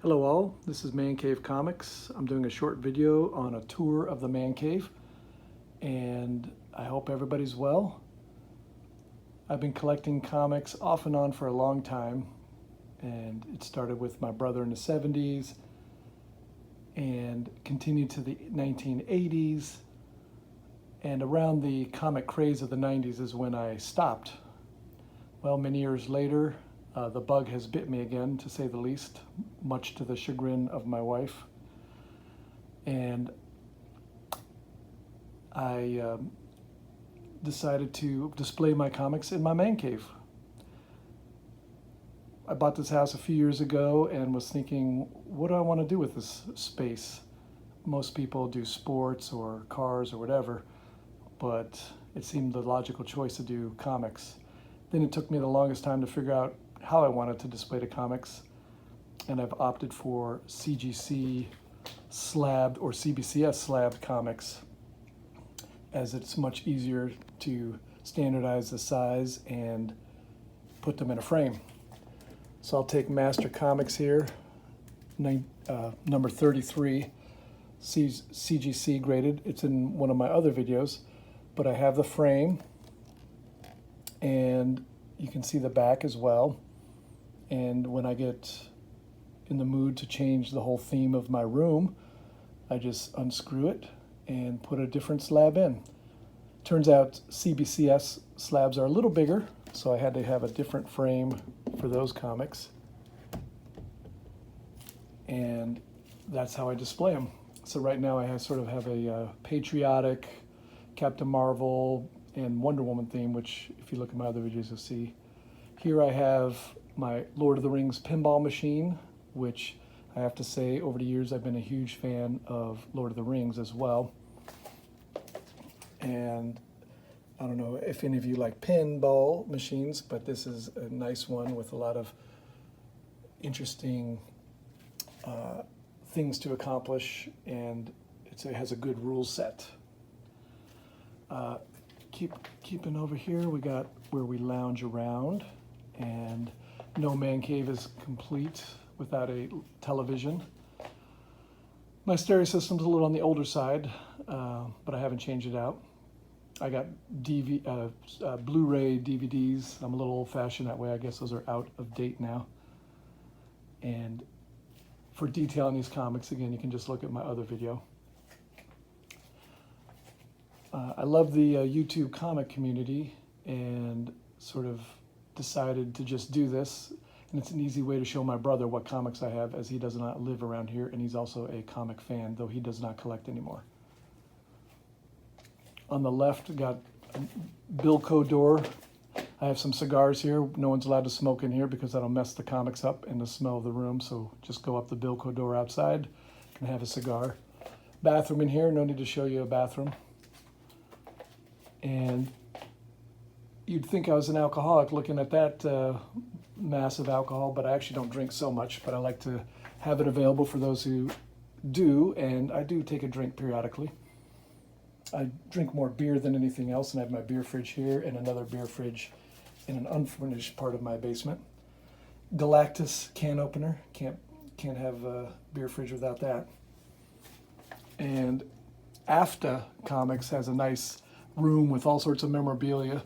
Hello all, this is Man Cave Comics. I'm doing a short video on a tour of the Man Cave, and I hope everybody's well. I've been collecting comics off and on for a long time, and it started with my brother in the 70s and continued to the 1980s, and around the comic craze of the 90s is when I stopped. Well, many years later, the bug has bit me again, to say the least, much to the chagrin of my wife. And I decided to display my comics in my man cave. I bought this house a few years ago and was thinking, what do I want to do with this space? Most people do sports or cars or whatever, but it seemed the logical choice to do comics. Then it took me the longest time to figure out how I wanted to display the comics, and I've opted for CGC slabbed or CBCS slabbed comics, as it's much easier to standardize the size and put them in a frame. So I'll take Master Comics here, number 33, CGC graded. It's in one of my other videos, but I have the frame, and you can see the back as well. And when I get in the mood to change the whole theme of my room, I just unscrew it and put a different slab in. Turns out CBCS slabs are a little bigger, so I had to have a different frame for those comics. And that's how I display them. So right now I have a patriotic Captain Marvel and Wonder Woman theme, which if you look at my other videos you'll see. Here I have my Lord of the Rings pinball machine, which I have to say over the years I've been a huge fan of Lord of the Rings as well. And I don't know if any of you like pinball machines, but this is a nice one with a lot of interesting things to accomplish, and it has a good rule set. Keeping over here, we got where we lounge around, and no man cave is complete without a television. My stereo system's a little on the older side, but I haven't changed it out. I got Blu-ray DVDs. I'm a little old-fashioned that way. I guess those are out of date now. And for detail on these comics, again, you can just look at my other video. I love the YouTube comic community, and sort of decided to just do this. And it's an easy way to show my brother what comics I have, as he does not live around here, and he's also a comic fan, though he does not collect anymore. On the left, got Bilko door. I have some cigars here. No one's allowed to smoke in here because that'll mess the comics up and the smell of the room, so just go up the Bilko door outside and have a cigar. Bathroom in here, no need to show you a bathroom. And you'd think I was an alcoholic looking at that massive alcohol, but I actually don't drink so much, but I like to have it available for those who do, and I do take a drink periodically. I drink more beer than anything else, and I have my beer fridge here and another beer fridge in an unfurnished part of my basement. Galactus can opener, can't have a beer fridge without that. And AFTA Comics has a nice room with all sorts of memorabilia.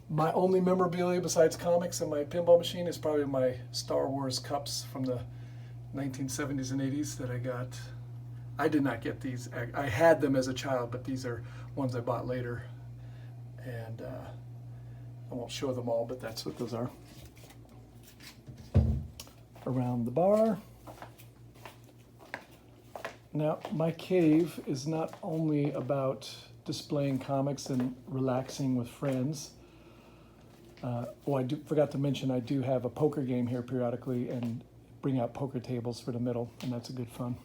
My only memorabilia besides comics and my pinball machine is probably my Star Wars cups from the 1970s and 80s that I got. I did not get these. I had them as a child, but these are ones I bought later. And I won't show them all, but that's what those are. Around the bar. Now, my cave is not only about displaying comics and relaxing with friends. I forgot to mention I do have a poker game here periodically and bring out poker tables for the middle, and that's a good fun.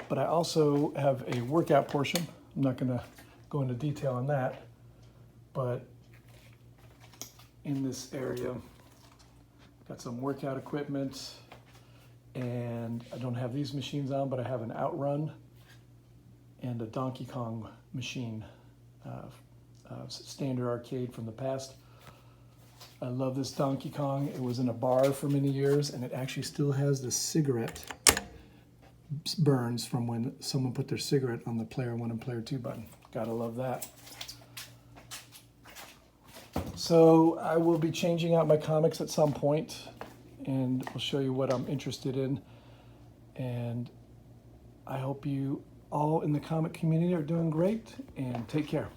But I also have a workout portion. I'm not going to go into detail on that, but in this area, got some workout equipment, and I don't have these machines on, but I have an Outrun and a Donkey Kong machine, standard arcade from the past. I love this Donkey Kong. It was in a bar for many years, and it actually still has the cigarette burns from when someone put their cigarette on the player 1 and player 2 button. Gotta love that. So I will be changing out my comics at some point, and I'll show you what I'm interested in. And I hope you all in the comic community are doing great, and take care.